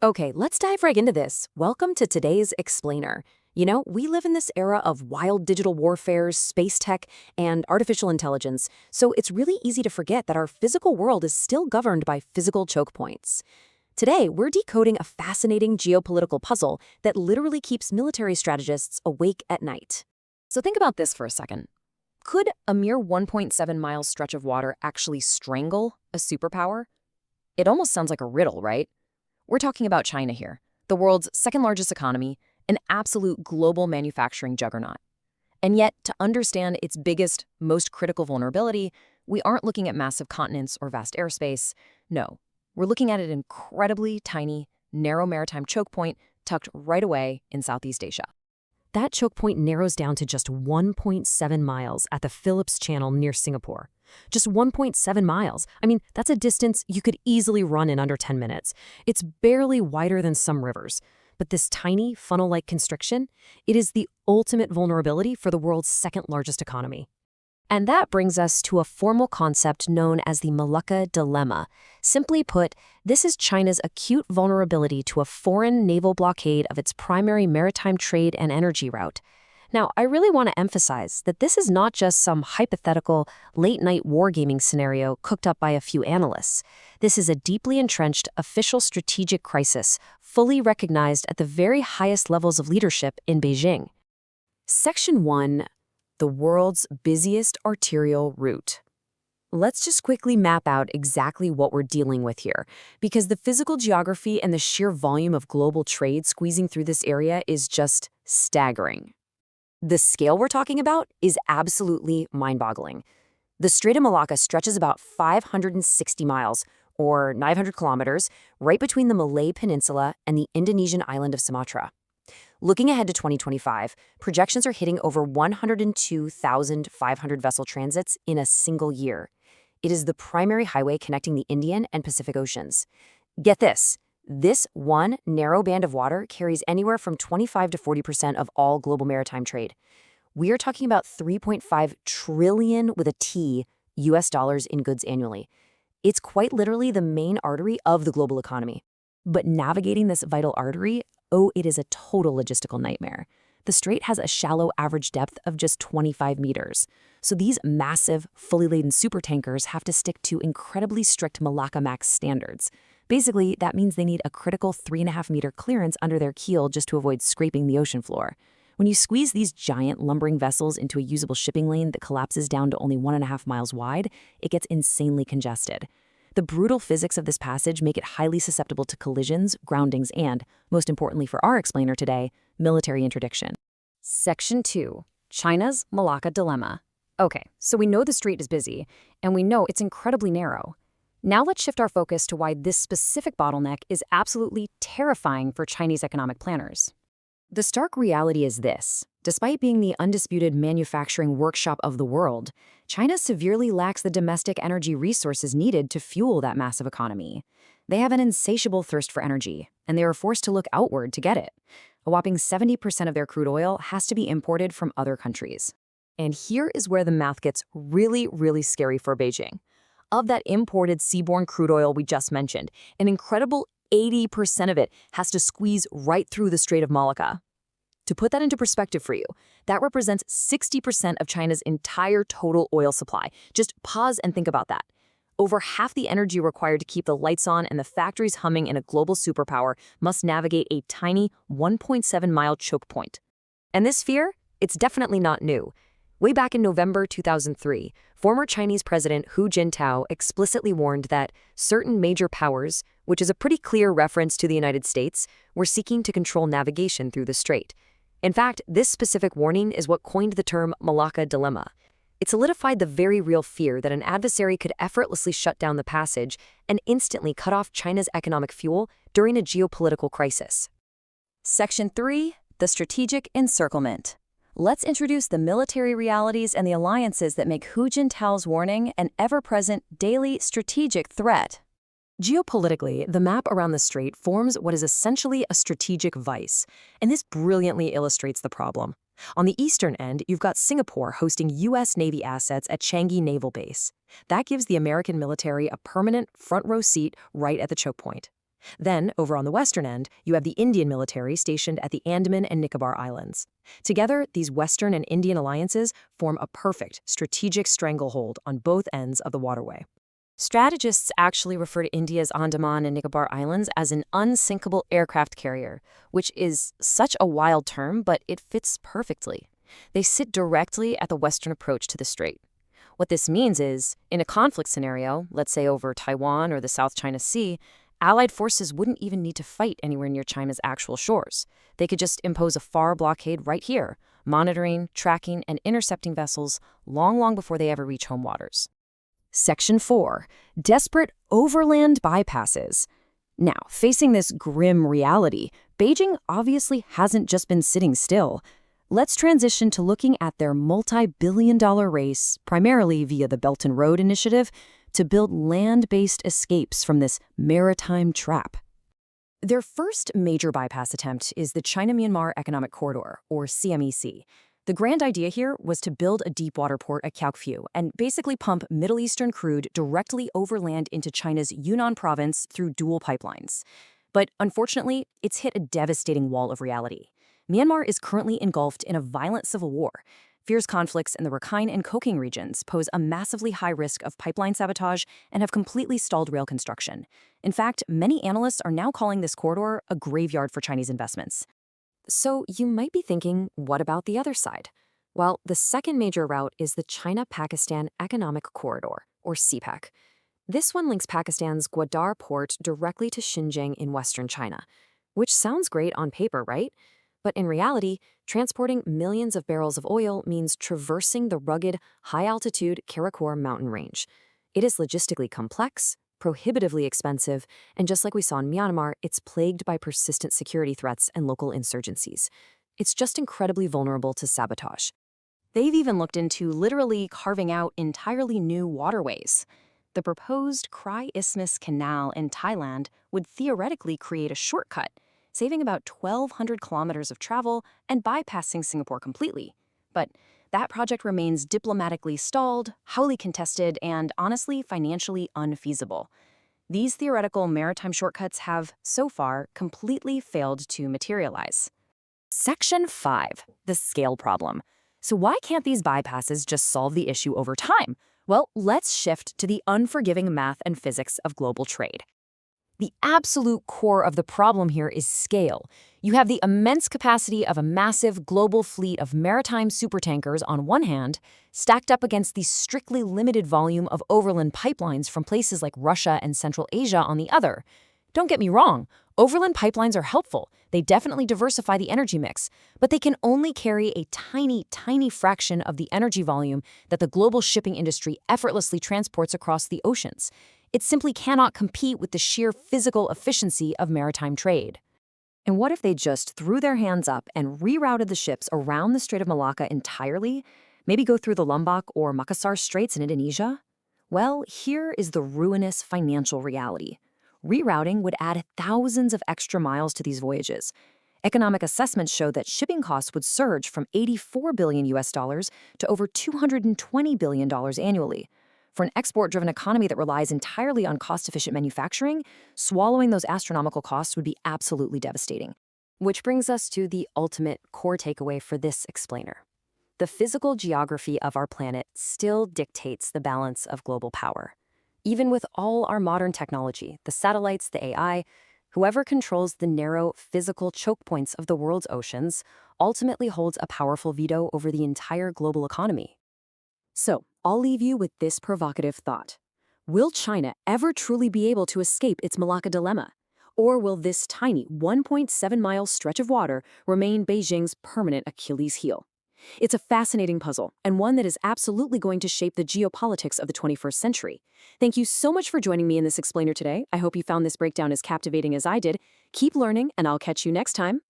Okay, let's dive right into this. Welcome to today's Explainer. We live in this era of wild digital warfare, space tech, and artificial intelligence, so it's really easy to forget that our physical world is still governed by physical choke points. Today, we're decoding a fascinating geopolitical puzzle that literally keeps military strategists awake at night. So think about this for a second. Could a mere 1.7 mile stretch of water actually strangle a superpower? It almost sounds like a riddle, right? We're talking about China here, the world's second largest economy, an absolute global manufacturing juggernaut. And yet, to understand its biggest, most critical vulnerability, we aren't looking at massive continents or vast airspace. No, we're looking at an incredibly tiny, narrow maritime choke point tucked right away in Southeast Asia. That choke point narrows down to just 1.7 miles at the Phillips Channel near Singapore. Just 1.7 miles. I mean, that's a distance you could easily run in under 10 minutes. It's barely wider than some rivers. But this tiny, funnel-like constriction, it is the ultimate vulnerability for the world's second largest economy. And that brings us to a formal concept known as the Malacca Dilemma. Simply put, this is China's acute vulnerability to a foreign naval blockade of its primary maritime trade and energy route. Now, I really want to emphasize that this is not just some hypothetical late-night wargaming scenario cooked up by a few analysts. This is a deeply entrenched official strategic crisis, fully recognized at the very highest levels of leadership in Beijing. Section 1. The world's busiest arterial route. Let's just quickly map out exactly what we're dealing with here, because the physical geography and the sheer volume of global trade squeezing through this area is just staggering. The scale we're talking about is absolutely mind-boggling. The Strait of Malacca stretches about 560 miles, or 900 kilometers, right between the Malay Peninsula and the Indonesian island of Sumatra. Looking ahead to 2025, projections are hitting over 102,500 vessel transits in a single year. It is the primary highway connecting the Indian and Pacific Oceans. Get this. This one narrow band of water carries anywhere from 25 to 40% of all global maritime trade. We are talking about 3.5 trillion with a T US dollars in goods annually. It's quite literally the main artery of the global economy. But navigating this vital artery, it is a total logistical nightmare. The strait has a shallow average depth of just 25 meters. So these massive, fully laden supertankers have to stick to incredibly strict Malacca Max standards. Basically, that means they need a critical 3.5-meter clearance under their keel just to avoid scraping the ocean floor. When you squeeze these giant lumbering vessels into a usable shipping lane that collapses down to only 1.5 miles wide, it gets insanely congested. The brutal physics of this passage make it highly susceptible to collisions, groundings, and, most importantly for our explainer today, military interdiction. Section 2. China's Malacca Dilemma. Okay, so we know the strait is busy, and we know it's incredibly narrow. Now let's shift our focus to why this specific bottleneck is absolutely terrifying for Chinese economic planners. The stark reality is this. Despite being the undisputed manufacturing workshop of the world, China severely lacks the domestic energy resources needed to fuel that massive economy. They have an insatiable thirst for energy, and they are forced to look outward to get it. A whopping 70% of their crude oil has to be imported from other countries. And here is where the math gets really, really scary for Beijing. Of that imported seaborne crude oil we just mentioned, an incredible 80% of it has to squeeze right through the Strait of Malacca. To put that into perspective for you, that represents 60% of China's entire total oil supply. Just pause and think about that. Over half the energy required to keep the lights on and the factories humming in a global superpower must navigate a tiny 1.7-mile choke point. And this fear? It's definitely not new. Way back in November 2003, former Chinese President Hu Jintao explicitly warned that certain major powers, which is a pretty clear reference to the United States, were seeking to control navigation through the strait. In fact, this specific warning is what coined the term Malacca Dilemma. It solidified the very real fear that an adversary could effortlessly shut down the passage and instantly cut off China's economic fuel during a geopolitical crisis. Section 3. The Strategic Encirclement. Let's introduce the military realities and the alliances that make Hu Jintao's warning an ever-present daily strategic threat. Geopolitically, the map around the strait forms what is essentially a strategic vice, and this brilliantly illustrates the problem. On the eastern end, you've got Singapore hosting U.S. Navy assets at Changi Naval Base. That gives the American military a permanent front-row seat right at the choke point. Then, over on the western end, you have the Indian military stationed at the Andaman and Nicobar Islands. Together, these Western and Indian alliances form a perfect strategic stranglehold on both ends of the waterway. Strategists actually refer to India's Andaman and Nicobar Islands as an unsinkable aircraft carrier, which is such a wild term, but it fits perfectly. They sit directly at the western approach to the strait. What this means is, in a conflict scenario, let's say over Taiwan or the South China Sea, Allied forces wouldn't even need to fight anywhere near China's actual shores. They could just impose a far blockade right here, monitoring, tracking, and intercepting vessels long before they ever reach home waters. Section 4. Desperate overland bypasses. Now, facing this grim reality, Beijing obviously hasn't just been sitting still. Let's transition to looking at their multi-billion-dollar race, primarily via the Belt and Road Initiative, to build land-based escapes from this maritime trap. Their first major bypass attempt is the China-Myanmar Economic Corridor, or CMEC. The grand idea here was to build a deepwater port at Kyaukpyu and basically pump Middle Eastern crude directly overland into China's Yunnan province through dual pipelines. But unfortunately, it's hit a devastating wall of reality. Myanmar is currently engulfed in a violent civil war. Fierce conflicts in the Rakhine and Kokang regions pose a massively high risk of pipeline sabotage and have completely stalled rail construction. In fact, many analysts are now calling this corridor a graveyard for Chinese investments. So you might be thinking, what about the other side? Well, the second major route is the China-Pakistan Economic Corridor, or CPEC. This one links Pakistan's Gwadar port directly to Xinjiang in western China, which sounds great on paper, right? But in reality, transporting millions of barrels of oil means traversing the rugged, high-altitude Karakoram mountain range. It is logistically complex, prohibitively expensive, and just like we saw in Myanmar, it's plagued by persistent security threats and local insurgencies. It's just incredibly vulnerable to sabotage. They've even looked into literally carving out entirely new waterways. The proposed Krai Isthmus Canal in Thailand would theoretically create a shortcut, saving about 1,200 kilometers of travel and bypassing Singapore completely. But that project remains diplomatically stalled, highly contested, and honestly financially unfeasible. These theoretical maritime shortcuts have, so far, completely failed to materialize. Section 5. The scale problem. So why can't these bypasses just solve the issue over time? Well, let's shift to the unforgiving math and physics of global trade. The absolute core of the problem here is scale. You have the immense capacity of a massive global fleet of maritime supertankers on one hand, stacked up against the strictly limited volume of overland pipelines from places like Russia and Central Asia on the other. Don't get me wrong, overland pipelines are helpful. They definitely diversify the energy mix, but they can only carry a tiny fraction of the energy volume that the global shipping industry effortlessly transports across the oceans. It simply cannot compete with the sheer physical efficiency of maritime trade. And what if they just threw their hands up and rerouted the ships around the Strait of Malacca entirely? Maybe go through the Lombok or Makassar Straits in Indonesia? Well, here is the ruinous financial reality. Rerouting would add thousands of extra miles to these voyages. Economic assessments show that shipping costs would surge from $84 billion to over $220 billion annually. For an export-driven economy that relies entirely on cost-efficient manufacturing, swallowing those astronomical costs would be absolutely devastating. Which brings us to the ultimate core takeaway for this explainer. The physical geography of our planet still dictates the balance of global power. Even with all our modern technology, the satellites, the AI, whoever controls the narrow physical choke points of the world's oceans ultimately holds a powerful veto over the entire global economy. So, I'll leave you with this provocative thought. Will China ever truly be able to escape its Malacca Dilemma? Or will this tiny 1.7-mile stretch of water remain Beijing's permanent Achilles heel? It's a fascinating puzzle, and one that is absolutely going to shape the geopolitics of the 21st century. Thank you so much for joining me in this explainer today. I hope you found this breakdown as captivating as I did. Keep learning, and I'll catch you next time.